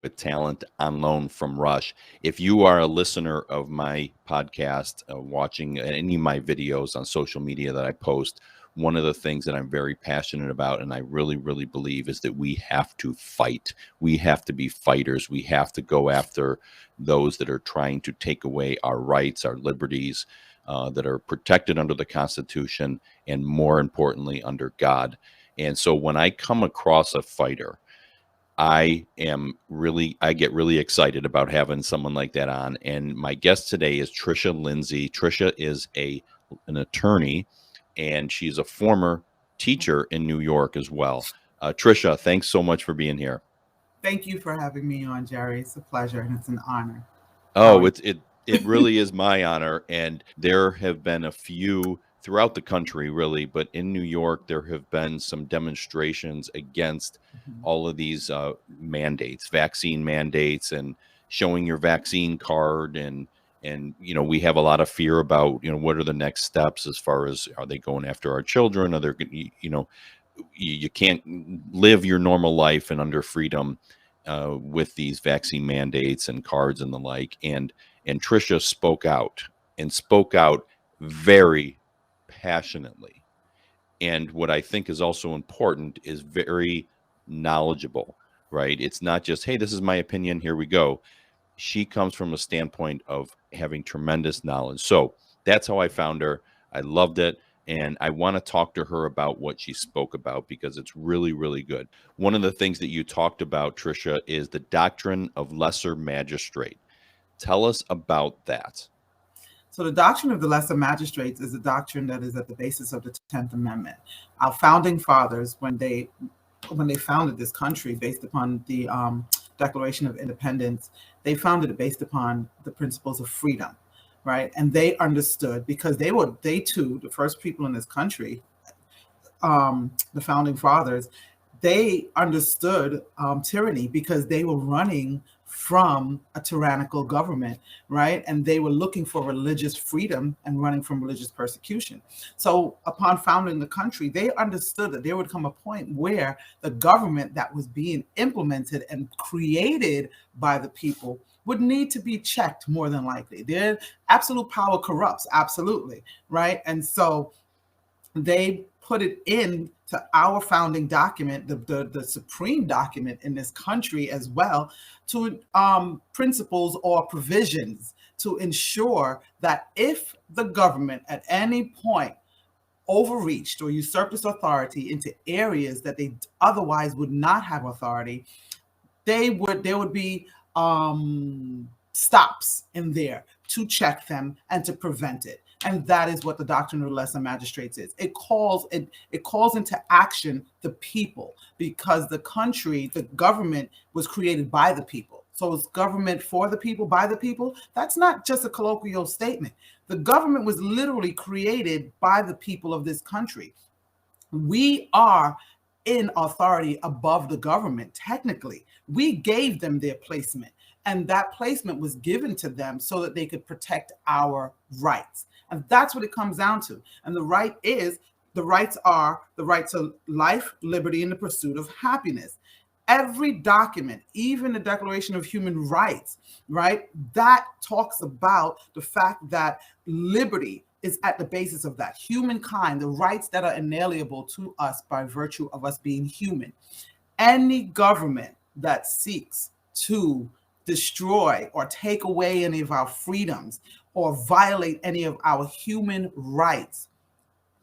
with talent on loan from Rush. If you are a listener of my podcast, watching any of my videos on social media that I post, one of the things that I'm very passionate about and I really, really believe is that we have to fight. We have to be fighters. We have to go after those that are trying to take away our rights, our liberties, that are protected under the Constitution and, more importantly, under God. And so when I come across a fighter, I get really excited about having someone like that on. And my guest today is Trisha Lindsay. Trisha is an attorney, and she's a former teacher in New York as well. Trisha, thanks so much for being here. Thank you for having me on, Jerry. It's a pleasure and it's an honor. How Oh, are it really is my honor. And there have been a few throughout the country, really, but in New York, there have been some demonstrations against you? all of these mandates, vaccine mandates, and showing your vaccine card. And we have a lot of fear about what are the next steps as far as, are they going after our children? Are they, you can't live your normal life and under freedom with these vaccine mandates and cards and the like. And Trisha spoke out very passionately. And what I think is also important is very knowledgeable, right? It's not just, hey, this is my opinion, here we go. She comes from a standpoint of having tremendous knowledge. So that's how I found her. I loved it. And I want to talk to her about what she spoke about because it's really, really good. One of the things that you talked about, Trisha, is the doctrine of lesser magistrate. Tell us about that. So, the doctrine of the lesser magistrates is a doctrine that is at the basis of the 10th Amendment. Our founding fathers, when they founded this country based upon the Declaration of Independence, they founded it based upon the principles of freedom, right? And they understood because they too, the first people in this country, the founding fathers, they understood tyranny because they were running from a tyrannical government, right? And they were looking for religious freedom and running from religious persecution. So, upon founding the country, they understood that there would come a point where the government that was being implemented and created by the people would need to be checked more than likely. Their absolute power corrupts, absolutely, right? And so, they put it in to our founding document, the supreme document in this country as well, to principles or provisions to ensure that if the government at any point overreached or usurped its authority into areas that they otherwise would not have authority, there would be stops in there to check them and to prevent it. And that is what the doctrine of the lesser magistrates is. It calls into action the people because the government was created by the people. So it's government for the people, by the people. That's not just a colloquial statement. The government was literally created by the people of this country. We are in authority above the government, technically. We gave them their placement, and that placement was given to them so that they could protect our rights. And that's what it comes down to. And the rights are the right to life, liberty, and the pursuit of happiness. Every document, even the Declaration of Human Rights, right, that talks about the fact that liberty is at the basis of that. Humankind, the rights that are inalienable to us by virtue of us being human. Any government that seeks to destroy or take away any of our freedoms or violate any of our human rights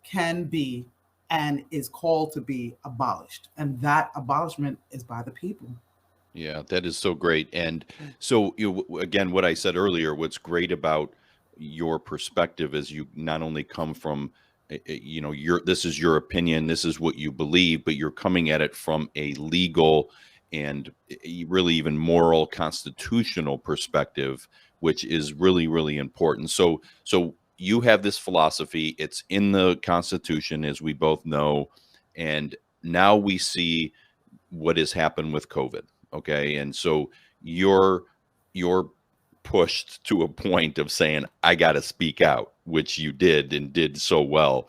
can be and is called to be abolished. And that abolishment is by the people. Yeah, that is so great. And so, again, what I said earlier, what's great about your perspective is you not only come from, this is your opinion, this is what you believe, but you're coming at it from a legal and really even moral, constitutional perspective, which is really, really important. So you have this philosophy, it's in the Constitution, as we both know, and now we see what has happened with COVID. Okay. And so you're pushed to a point of saying, I got to speak out, which you did and did so well.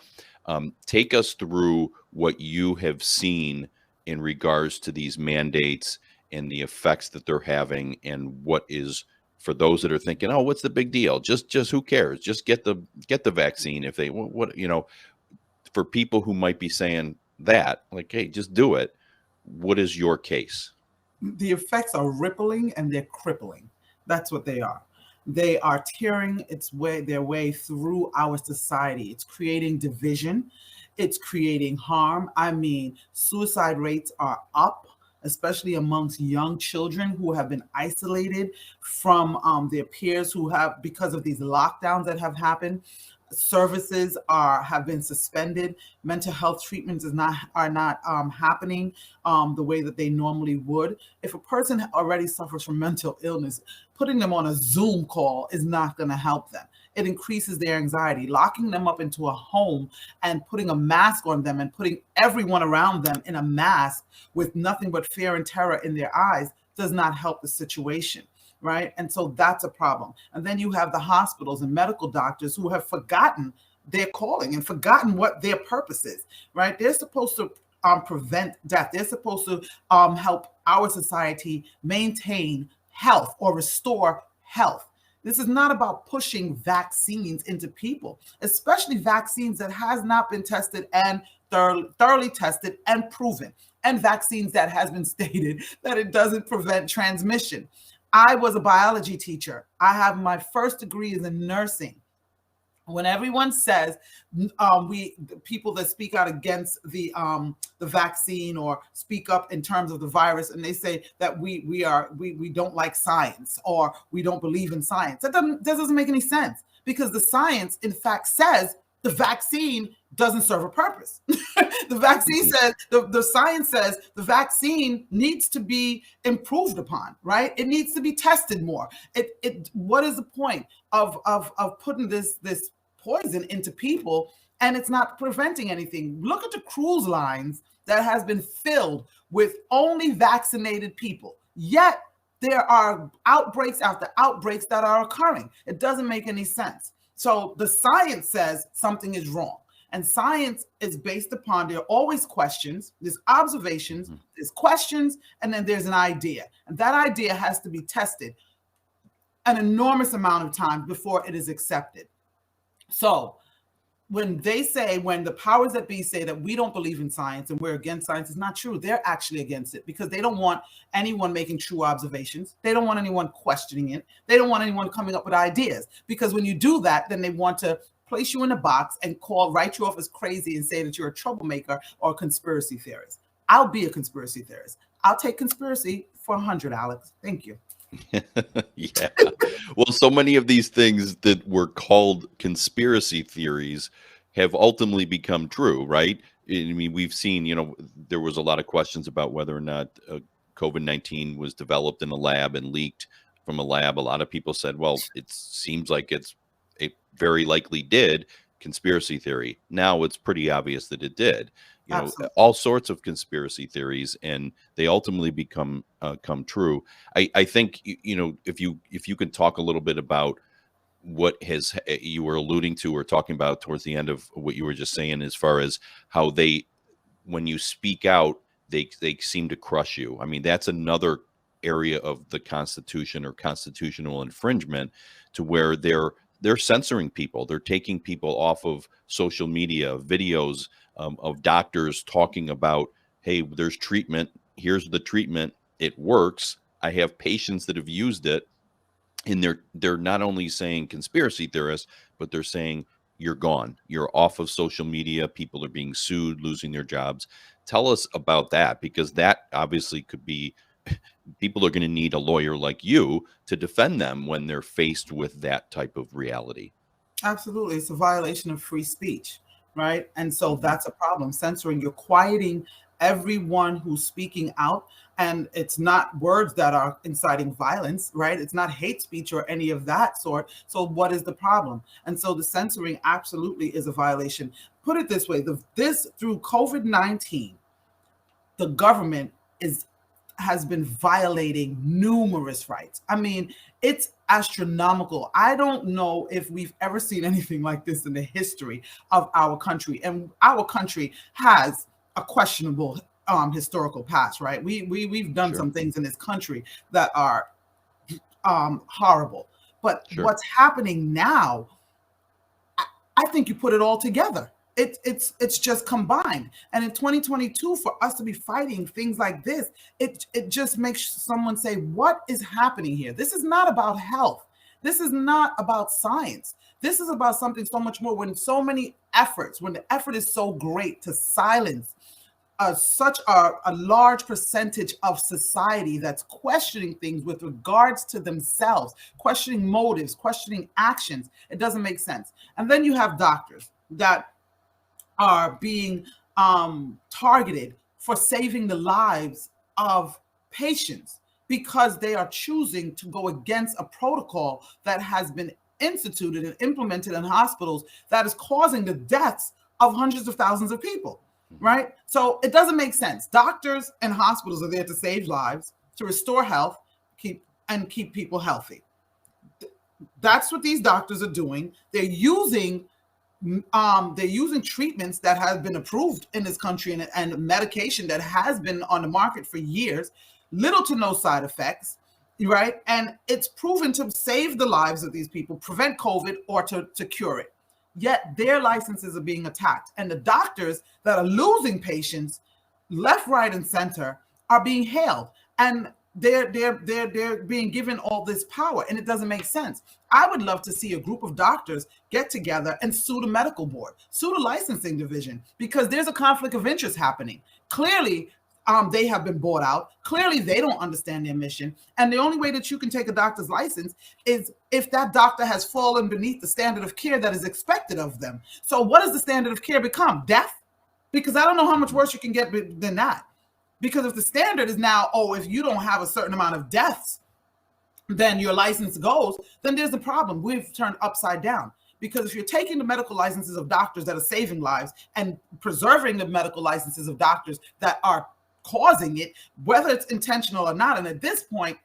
Take us through what you have seen in regards to these mandates and the effects that they're having, and what is, for those that are thinking, oh, what's the big deal? Just who cares? Just get the vaccine if they what for people who might be saying that, like, hey, just do it. What is your case? The effects are rippling and they're crippling. That's what they are. They are tearing their way through our society. It's creating division. It's creating harm. I mean, suicide rates are up, especially amongst young children who have been isolated from their peers who have, because of these lockdowns that have happened. Services have been suspended. Mental health treatments are not happening the way that they normally would. If a person already suffers from mental illness, putting them on a Zoom call is not going to help them. It increases their anxiety. Locking them up into a home and putting a mask on them and putting everyone around them in a mask with nothing but fear and terror in their eyes does not help the situation. Right. And so that's a problem. And then you have the hospitals and medical doctors who have forgotten their calling and forgotten what their purpose is. Right. They're supposed to prevent death. They're supposed to help our society maintain health or restore health. This is not about pushing vaccines into people, especially vaccines that has not been tested and thoroughly tested and proven, and vaccines that has been stated that it doesn't prevent transmission. I was a biology teacher. I have my first degree is in nursing. When everyone says the people that speak out against the vaccine or speak up in terms of the virus, and they say that we don't like science or we don't believe in science, that doesn't make any sense, because the science in fact says the vaccine doesn't serve a purpose. The vaccine says, the science says the vaccine needs to be improved upon, right? It needs to be tested more. What is the point of putting this poison into people and it's not preventing anything? Look at the cruise lines that has been filled with only vaccinated people, yet there are outbreaks after outbreaks that are occurring. It doesn't make any sense. So the science says something is wrong. And science is based upon, there are always questions, there's observations, there's questions, and then there's an idea. And that idea has to be tested an enormous amount of time before it is accepted. So when the powers that be say that we don't believe in science and we're against science, it's not true. They're actually against it because they don't want anyone making true observations. They don't want anyone questioning it. They don't want anyone coming up with ideas, because when you do that, then they want to place you in a box and write you off as crazy and say that you're a troublemaker or a conspiracy theorist. I'll be a conspiracy theorist. I'll take conspiracy for 100, Alex. Thank you. Yeah. Well, so many of these things that were called conspiracy theories have ultimately become true, right? I mean, we've seen, there was a lot of questions about whether or not COVID-19 was developed in a lab and leaked from a lab. A lot of people said, well, it seems like it very likely did. Conspiracy theory. Now it's pretty obvious that it did. All sorts of conspiracy theories, and they ultimately come true. I think if you could talk a little bit about what you were alluding to or talking about towards the end of what you were just saying, as far as how when you speak out, they seem to crush you. I mean, that's another area of the Constitution or constitutional infringement, to where they're censoring people. They're taking people off of social media, videos of doctors talking about, hey, there's treatment. Here's the treatment. It works. I have patients that have used it. And they're not only saying conspiracy theorists, but they're saying you're gone. You're off of social media. People are being sued, losing their jobs. Tell us about that, because that obviously could be, people are going to need a lawyer like you to defend them when they're faced with that type of reality. Absolutely. It's a violation of free speech, right? And so that's a problem. Censoring, you're quieting everyone who's speaking out. And it's not words that are inciting violence, right? It's not hate speech or any of that sort. So what is the problem? And so the censoring absolutely is a violation. Put it this way, through COVID-19, the government has been violating numerous rights. I mean, it's astronomical. I don't know if we've ever seen anything like this in the history of our country. And our country has a questionable historical past, right? We've done Sure. some things in this country that are horrible. But Sure. what's happening now, I think you put it all together. It's just combined. And in 2022, for us to be fighting things like this, it just makes someone say, what is happening here? This is not about health. This is not about science. This is about something so much more. When so many efforts, when the effort is so great to silence such a large percentage of society that's questioning things with regards to themselves, questioning motives, questioning actions, it doesn't make sense. And then you have doctors that are being targeted for saving the lives of patients because they are choosing to go against a protocol that has been instituted and implemented in hospitals that is causing the deaths of hundreds of thousands of people. Right? So it doesn't make sense. Doctors and hospitals are there to save lives, to restore health, keep people healthy. That's what these doctors are doing. They're using treatments that have been approved in this country and medication that has been on the market for years, little to no side effects, right? And it's proven to save the lives of these people, prevent COVID, or to cure it. Yet their licenses are being attacked. And the doctors that are losing patients left, right, and center are being hailed. And they're being given all this power, and it doesn't make sense. I would love to see a group of doctors get together and sue the medical board, sue the licensing division, because there's a conflict of interest happening. Clearly, they have been bought out. Clearly, they don't understand their mission. And the only way that you can take a doctor's license is if that doctor has fallen beneath the standard of care that is expected of them. So what does the standard of care become? Death? Because I don't know how much worse you can get than that. Because if the standard is now, if you don't have a certain amount of deaths, then your license goes, then there's a problem. We've turned upside down. Because if you're taking the medical licenses of doctors that are saving lives and preserving the medical licenses of doctors that are causing it, whether it's intentional or not. And at this point,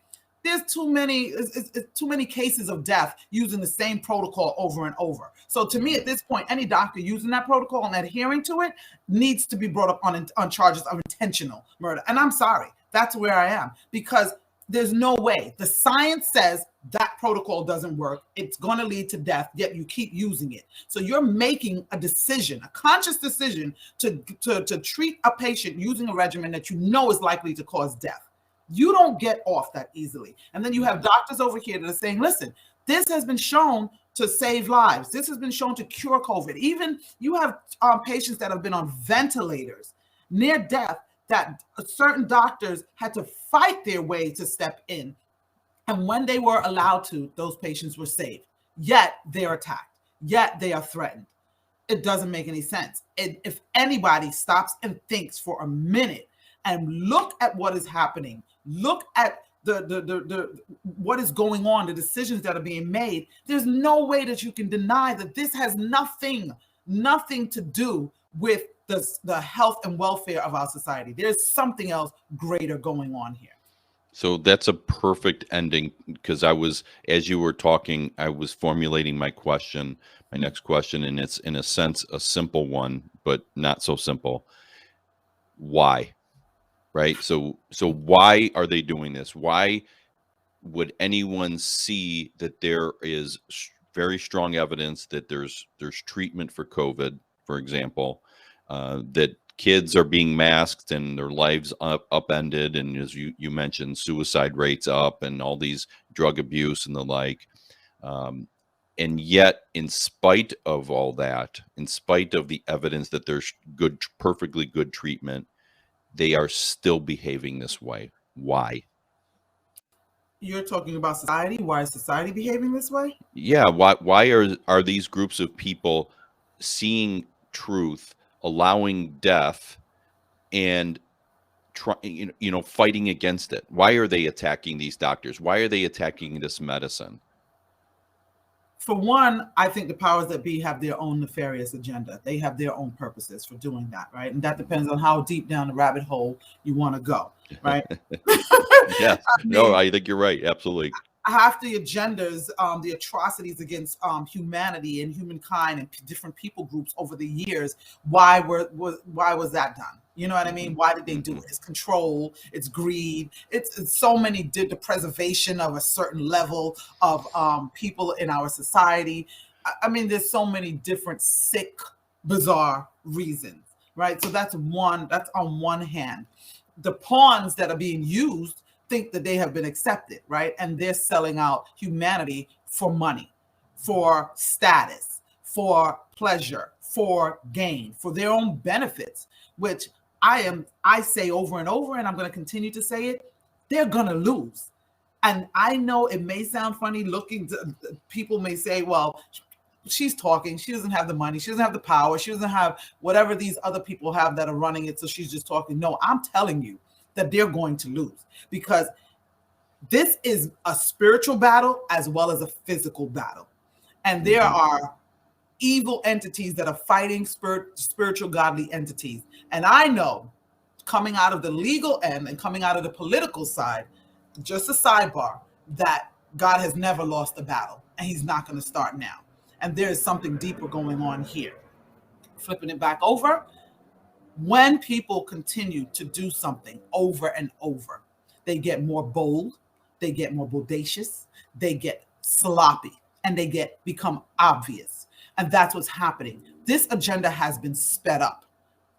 there's too many cases of death using the same protocol over and over. So to me, at this point, any doctor using that protocol and adhering to it needs to be brought up on charges of intentional murder. And I'm sorry, that's where I am, because there's no way. The science says that protocol doesn't work. It's going to lead to death, yet you keep using it. So you're making a decision, a conscious decision to treat a patient using a regimen that you know is likely to cause death. You don't get off that easily. And then you have doctors over here that are saying, listen, this has been shown to save lives. This has been shown to cure COVID. Even you have patients that have been on ventilators near death that certain doctors had to fight their way to step in. And when they were allowed to, those patients were saved. Yet they're attacked. Yet they are threatened. It doesn't make any sense. If anybody stops and thinks for a minute and look at what is happening, look at the what is going on, the decisions that are being made, there's no way that you can deny that this has nothing to do with the health and welfare of our society. There's something else greater going on here. So that's a perfect ending, because as you were talking, I was formulating my next question, and it's in a sense a simple one, but not so simple. Why? Right? So why are they doing this? Why would anyone see that there is very strong evidence that there's treatment for COVID, for example, that kids are being masked and their lives upended, and as you mentioned, suicide rates up and all these drug abuse and the like, and yet, in spite of all that, in spite of the evidence that there's perfectly good treatment, they are still behaving this way. Why? You're talking about society. Why is society behaving this way? Yeah. Why are these groups of people seeing truth, allowing death, and fighting against it? Why are they attacking these doctors? Why are they attacking this medicine? For one, I think the powers that be have their own nefarious agenda. They have their own purposes for doing that, right? And that depends on how deep down the rabbit hole you want to go, right? Yeah. No, I think you're right. Absolutely. Half the agendas, the atrocities against humanity and humankind and different people groups over the years, why was that done? You know what I mean? Why did they do it? It's control, it's greed, it's so many, did the preservation of a certain level of people in our society. I mean, there's so many different sick, bizarre reasons, right? So that's on one hand. The pawns that are being used think that they have been accepted, right? And they're selling out humanity for money, for status, for pleasure, for gain, for their own benefits, which I say over and over, and I'm going to continue to say it, they're going to lose. And I know it may sound funny people may say, well, she's talking, she doesn't have the money, she doesn't have the power, she doesn't have whatever these other people have that are running it, so she's just talking. No, I'm telling you that they're going to lose, because this is a spiritual battle as well as a physical battle. And there are evil entities that are fighting spiritual godly entities. And I know, coming out of the legal end and coming out of the political side, just a sidebar, that God has never lost a battle, and he's not going to start now. And there is something deeper going on here. Flipping it back over, when people continue to do something over and over, they get more bold, they get more bodacious, they get sloppy, and they become obvious. And that's what's happening. This agenda has been sped up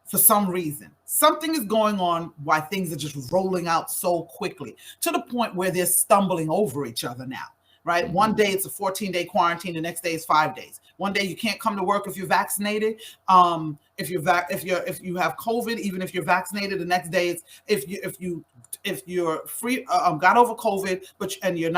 for some reason. Something is going on why things are just rolling out so quickly, to the point where they're stumbling over each other now, right? One day it's a 14-day quarantine, the next day is 5 days. One day you can't come to work if you're vaccinated. If you have COVID, even if you're vaccinated, the next day it's if you're free, got over COVID, and you're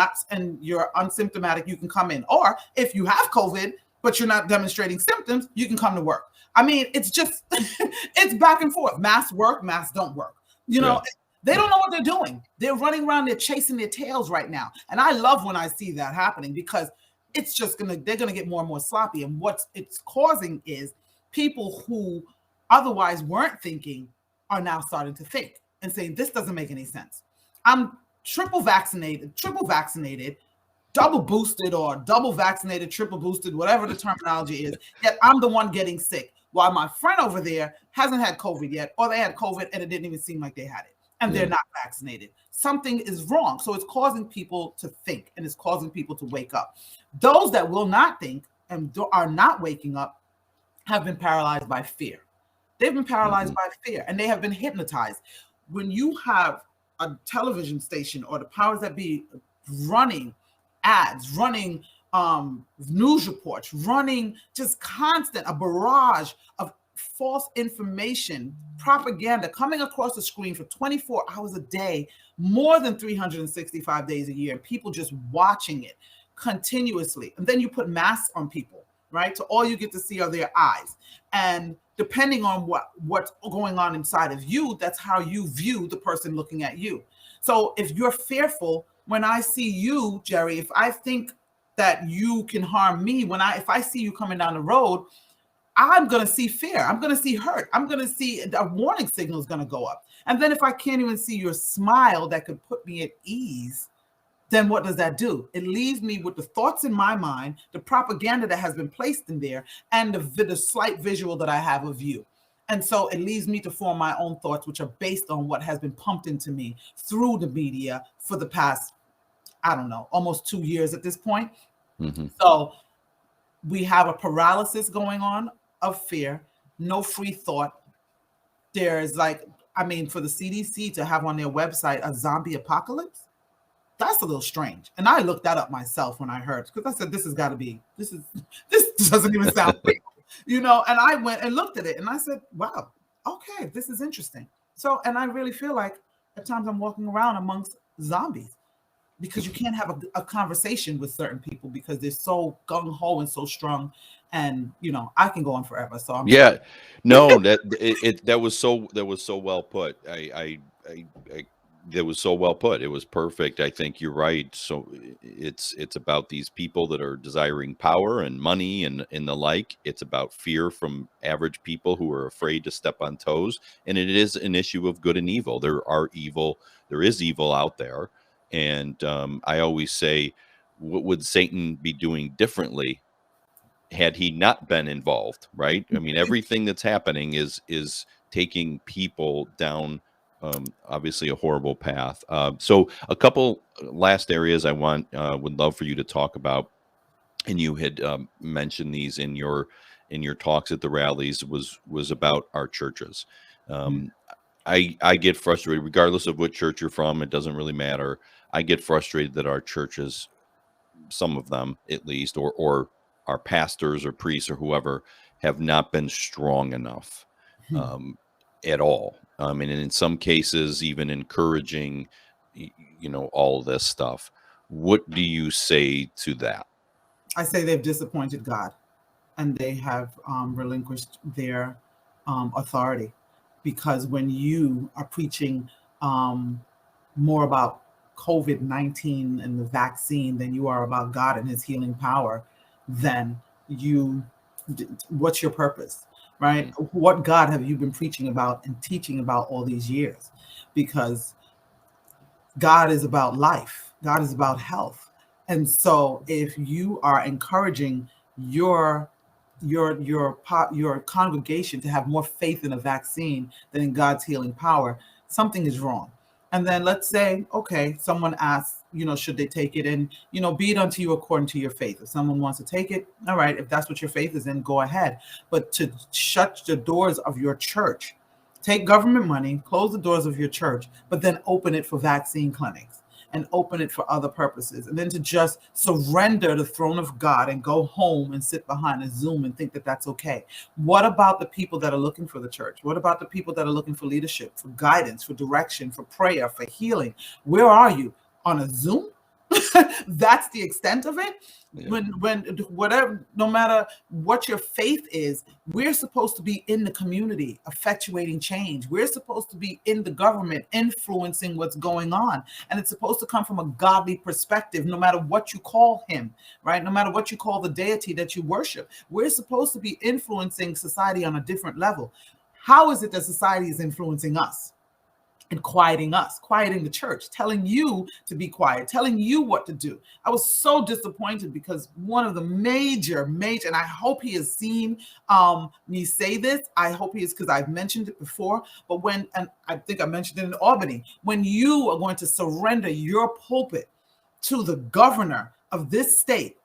unsymptomatic, you can come in. Or if you have COVID but you're not demonstrating symptoms, you can come to work. I mean, it's just, it's back and forth. Masks work, masks don't work. You know, they don't know what they're doing. They're running around, they're chasing their tails right now. And I love when I see that happening, because it's just they're gonna get more and more sloppy. And what it's causing is people who otherwise weren't thinking are now starting to think and saying, this doesn't make any sense. I'm triple vaccinated, double boosted, or double vaccinated, triple boosted, whatever the terminology is, yet I'm the one getting sick, while my friend over there hasn't had COVID yet, or they had COVID and it didn't even seem like they had it, and they're not vaccinated. Something is wrong. So it's causing people to think, and it's causing people to wake up. Those that will not think and are not waking up have been paralyzed by fear. They've been paralyzed by fear, and they have been hypnotized. When you have a television station or the powers that be running ads, running news reports, running just a barrage of false information, propaganda coming across the screen for 24 hours a day, more than 365 days a year, and people just watching it continuously. And then you put masks on people, right? So all you get to see are their eyes. And depending on what's going on inside of you, that's how you view the person looking at you. So if you're fearful, when I see you, Jerry, if I think that you can harm me, if I see you coming down the road, I'm going to see fear. I'm going to see hurt. I'm going to see a warning signal is going to go up. And then if I can't even see your smile that could put me at ease, then what does that do? It leaves me with the thoughts in my mind, the propaganda that has been placed in there, and the slight visual that I have of you. And so it leaves me to form my own thoughts, which are based on what has been pumped into me through the media for the past, I don't know, almost 2 years at this point. So we have a paralysis going on of fear, no free thought. There's for the CDC to have on their website a zombie apocalypse, that's a little strange. And I looked that up myself when I heard, because I said, this doesn't even sound real, and I went and looked at it and I said, wow, okay, this is interesting. So, and I really feel like at times I'm walking around amongst zombies, because you can't have a conversation with certain people because they're so gung-ho and so strong. And I can go on forever. So I'm sorry. No, that was so well put. That was so well put. It was perfect. I think you're right. So it's about these people that are desiring power and money and the like. It's about fear from average people who are afraid to step on toes. And it is an issue of good and evil. There is evil out there. And I always say, what would Satan be doing differently had he not been involved? Right. I mean, everything that's happening is taking people down obviously a horrible path. So a couple last areas I would love for you to talk about, and you had mentioned these in your talks at the rallies, was about our churches. Um, I get frustrated regardless of what church you're from. It doesn't really matter. I get frustrated that our churches, some of them at least, or our pastors or priests or whoever, have not been strong enough um, at all. And in some cases, even encouraging, all of this stuff. What do you say to that? I say they've disappointed God, and they have relinquished their authority, because when you are preaching um, more about COVID-19 and the vaccine than you are about God and his healing power, then you, what's your purpose, right? Mm, What God have you been preaching about and teaching about all these years? Because God is about life. God is about health. And so if you are encouraging your your congregation to have more faith in a vaccine than in God's healing power, something is wrong. And then let's say, okay, someone asks, should they take it? And, be it unto you according to your faith. If someone wants to take it, all right, if that's what your faith is in, go ahead. But to shut the doors of your church, take government money, close the doors of your church, but then open it for vaccine clinics and open it for other purposes. And then to just surrender the throne of God and go home and sit behind a Zoom and think that that's okay. What about the people that are looking for the church? What about the people that are looking for leadership, for guidance, for direction, for prayer, for healing? Where are you? On a Zoom? That's the extent of it. yeah. When whatever, no matter what your faith is, we're supposed to be in the community effectuating change. We're supposed to be in the government influencing what's going on, and it's supposed to come from a godly perspective, no matter what you call him, right? No matter what you call the deity that you worship, we're supposed to be influencing society on a different level. How is it that society is influencing us and quieting us, quieting the church, telling you to be quiet, telling you what to do? I was so disappointed because one of the major, and I hope he has seen me say this. I hope he is, because I've mentioned it before. But and I think I mentioned it in Albany, when you are going to surrender your pulpit to the governor of this state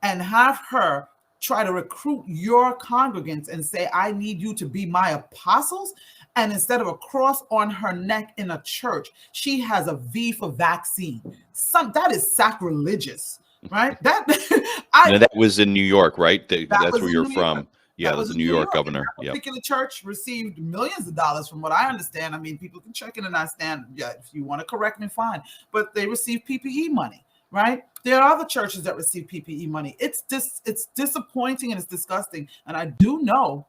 and have her try to recruit your congregants and say, I need you to be my apostles. And instead of a cross on her neck in a church, she has a V for vaccine. That is sacrilegious, right? That That was in New York, right? that That's was where in you're New York. from. Yeah, That that's was the in New New York York. And governor. that Yep. particular church received millions of dollars, from what I understand. I mean, people can check in and I stand. Yeah, if you want to correct me, fine. But they received PPE money, right? There are other churches that receive PPE money. It's disappointing and it's disgusting. And I do know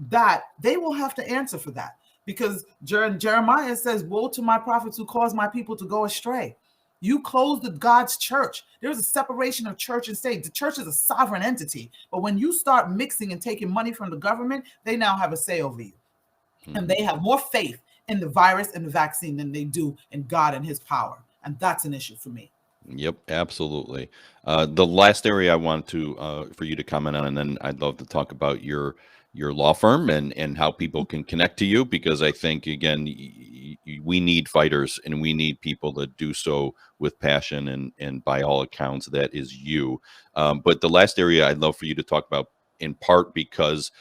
that they will have to answer for that, because Jeremiah says, woe to my prophets who cause my people to go astray. You closed the God's church. There's a separation of church and state. The church is a sovereign entity. But when you start mixing and taking money from the government, they now have a say over you. And they have more faith in the virus and the vaccine than they do in God and his power. And that's an issue for me. Yep, absolutely. The last area I want to for you to comment on, and then I'd love to talk about your law firm and how people can connect to you, because I think again we need fighters and we need people that do so with passion, and by all accounts that is you. But the last area I'd love for you to talk about, in part because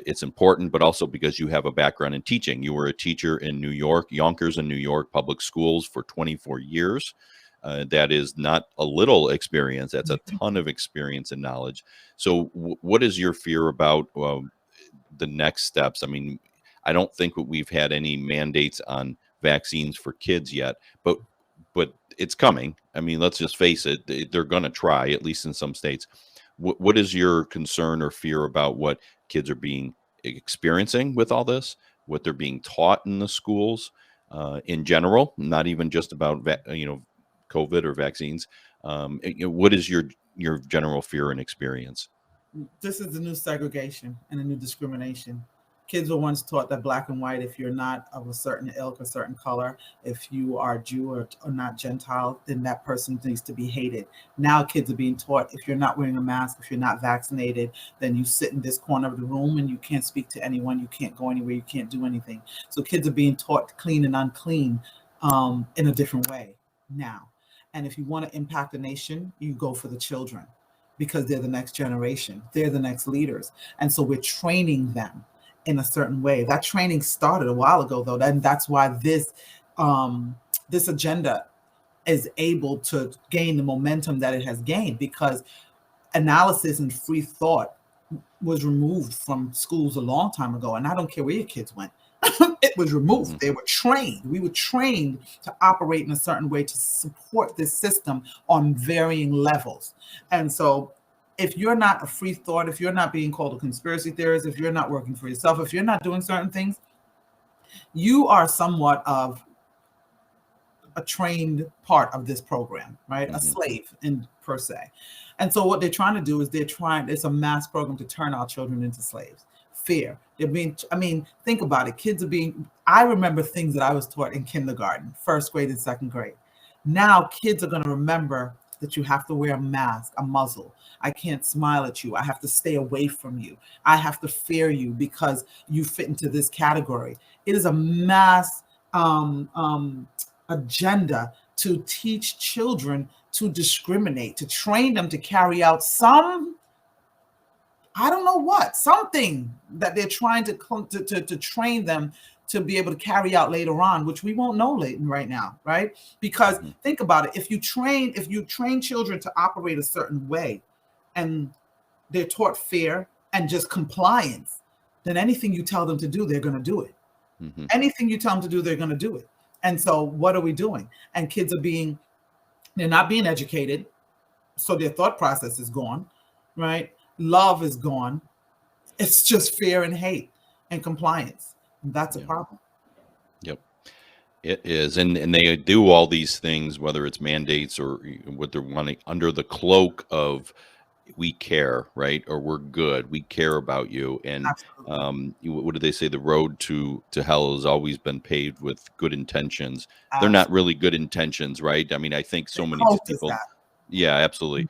it's important, but also because you have a background in teaching. You were a teacher in New York, Yonkers in New York public schools for 24 years. That is not a little experience. That's a ton of experience and knowledge. So, what is your fear about the next steps? I mean, I don't think we've had any mandates on vaccines for kids yet, but it's coming. I mean, let's just face it; they're going to try, at least in some states. What is your concern or fear about what kids are being experiencing with all this? What they're being taught in the schools in general, not even just about COVID or vaccines. What is your general fear and experience? This is the new segregation and the new discrimination. Kids were once taught that black and white, if you're not of a certain ilk, a certain color, if you are Jew or not Gentile, then that person needs to be hated. Now kids are being taught, if you're not wearing a mask, if you're not vaccinated, then you sit in this corner of the room and you can't speak to anyone, you can't go anywhere, you can't do anything. So kids are being taught clean and unclean in a different way now. And if you want to impact a nation, you go for the children because they're the next generation, they're the next leaders. And so we're training them in a certain way. That training started a while ago, though, and that's why this agenda is able to gain the momentum that it has gained, because analysis and free thought was removed from schools a long time ago. And I don't care where your kids went. It was removed. They were trained. We were trained to operate in a certain way to support this system on varying levels. And so if you're not a free thought, if you're not being called a conspiracy theorist, if you're not working for yourself, if you're not doing certain things, you are somewhat of a trained part of this program, right? A slave in per se. And so what they're trying to do is it's a mass program to turn our children into slaves. Fear. Think about it. I remember things that I was taught in kindergarten, first grade and second grade. Now kids are going to remember that you have to wear a mask, a muzzle. I can't smile at you. I have to stay away from you. I have to fear you because you fit into this category. It is a mass agenda to teach children to discriminate, to train them to carry out something that they're trying to train them to be able to carry out later on, which we won't know right now, right? Because think about it, if you train children to operate a certain way and they're taught fear and just compliance, then anything you tell them to do, they're going to do it. Anything you tell them to do, they're going to do it. And so what are we doing? And kids they're not being educated. So their thought process is gone, right? Love is gone. It's just fear and hate and compliance. And that's a problem. Yep, it is. And they do all these things, whether it's mandates or what they're wanting, under the cloak of we care, right? Or we're good. We care about you. And what do they say? The road to hell has always been paved with good intentions. They're not really good intentions, right? I mean, I think so many people. Yeah, absolutely.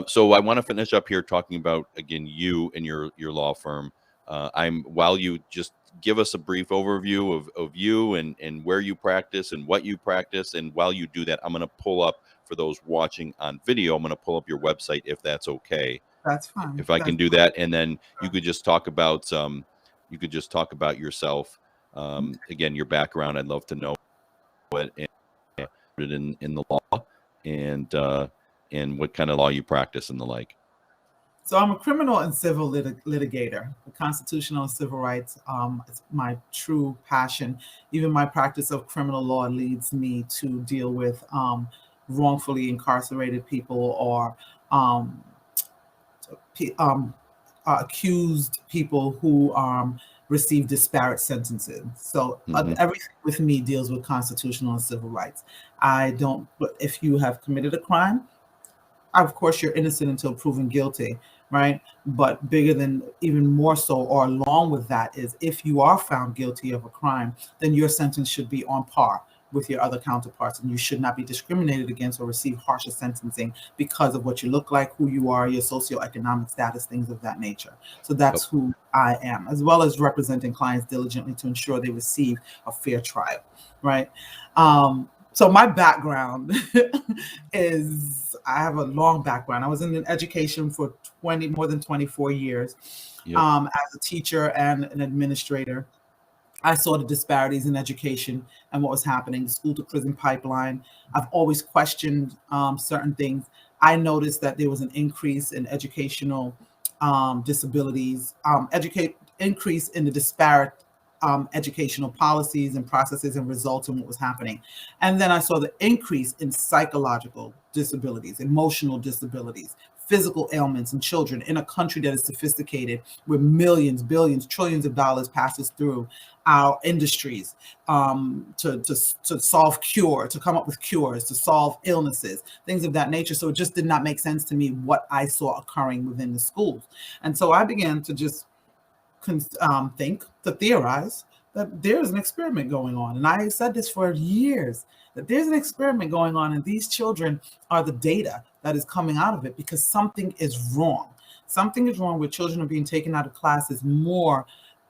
So I want to finish up here talking about, again, you and your law firm. While you just give us a brief overview of you and where you practice and what you practice. And while you do that, I'm going to pull up, for those watching on video, I'm going to pull up your website, if that's okay. That's fine. If I can do that. And then you could just talk about yourself. Again, your background. I'd love to know what in the law and what kind of law you practice and the like. So I'm a criminal and civil litigator. The constitutional and civil rights is my true passion. Even my practice of criminal law leads me to deal with wrongfully incarcerated people or accused people who receive disparate sentences. So everything with me deals with constitutional and civil rights. But if you have committed a crime, of course you're innocent until proven guilty, right? But bigger than, even more so, or along with that, is if you are found guilty of a crime, then your sentence should be on par with your other counterparts, and you should not be discriminated against or receive harsher sentencing because of what you look like, who you are, your socioeconomic status, things of that nature. So that's who I am, as well as representing clients diligently to ensure they receive a fair trial, right? So my background is, I have a long background. I was in education for more than 24 years as a teacher and an administrator. I saw the disparities in education and what was happening, the school to prison pipeline. I've always questioned certain things. I noticed that there was an increase in educational disabilities, increase in the disparate educational policies and processes and results and what was happening. And then I saw the increase in psychological disabilities, emotional disabilities, physical ailments in children in a country that is sophisticated, where millions, billions, trillions of dollars passes through our industries to solve to come up with cures, to solve illnesses, things of that nature. So it just did not make sense to me what I saw occurring within the schools. And so I began to just to theorize that there's an experiment going on. And I said this for years, that there's an experiment going on, and these children are the data that is coming out of it, because something is wrong. Something is wrong where children are being taken out of classes more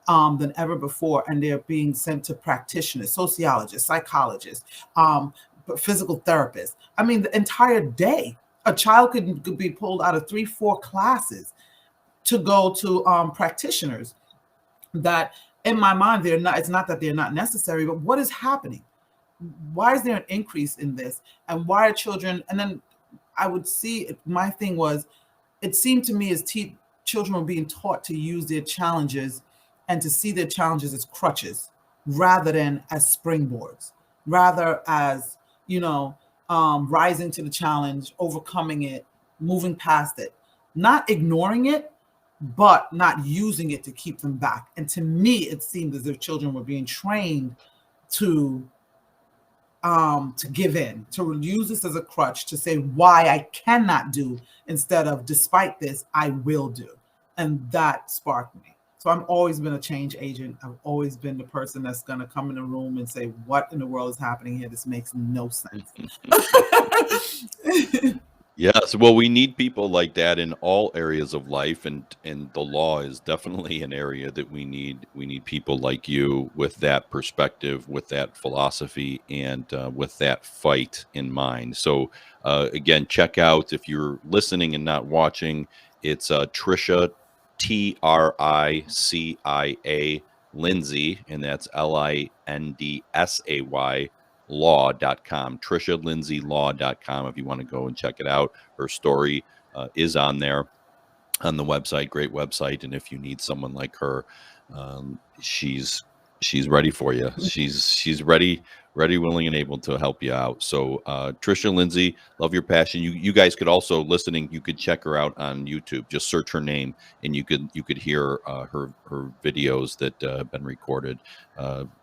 than ever before, and they're being sent to practitioners, sociologists, psychologists, physical therapists. I mean, the entire day, a child could be pulled out of 3-4 classes to go to practitioners that, in my mind, they're not. It's not that they're not necessary, but what is happening? Why is there an increase in this? And why are children? And then I would see, my thing was, it seemed to me as children were being taught to use their challenges and to see their challenges as crutches rather than as springboards, rather as, rising to the challenge, overcoming it, moving past it, not ignoring it, but not using it to keep them back. And to me, it seemed as if children were being trained to give in, to use this as a crutch, to say why I cannot do, instead of despite this, I will do. And that sparked me. So I've always been a change agent. I've always been the person that's going to come in the room and say, what in the world is happening here? This makes no sense. Yes, well, we need people like that in all areas of life, and the law is definitely an area that we need. We need people like you with that perspective, with that philosophy, and with that fight in mind. So again, check out, if you're listening and not watching, it's Tricia, TRICIA, Lindsay, and that's LINDSAY, law.com, TriciaLindsayLaw.com, if you want to go and check it out. Her story is on there on the website. Great website. And if you need someone like her, she's ready for you. She's ready, willing, and able to help you out. So Tricia, Lindsay, love your passion. You guys could also, listening, you could check her out on YouTube. Just search her name, and you could hear her videos that have been recorded.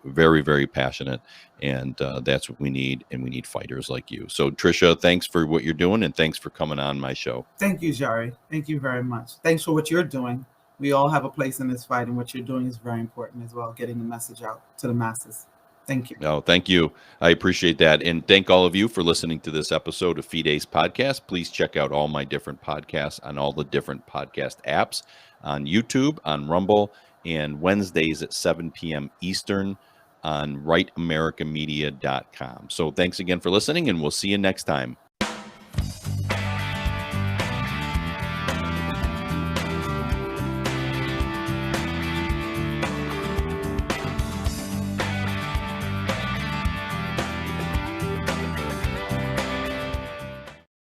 Very, very passionate, and that's what we need. And we need fighters like you. So Tricia, thanks for what you're doing, and thanks for coming on my show. Thank you, Jari. Thank you very much. Thanks for what you're doing. We all have a place in this fight, and what you're doing is very important as well, getting the message out to the masses. Thank you. No, thank you. I appreciate that. And thank all of you for listening to this episode of Fide's podcast. Please check out all my different podcasts on all the different podcast apps, on YouTube, on Rumble, and Wednesdays at 7 p.m. Eastern on rightamericamedia.com. So thanks again for listening, and we'll see you next time.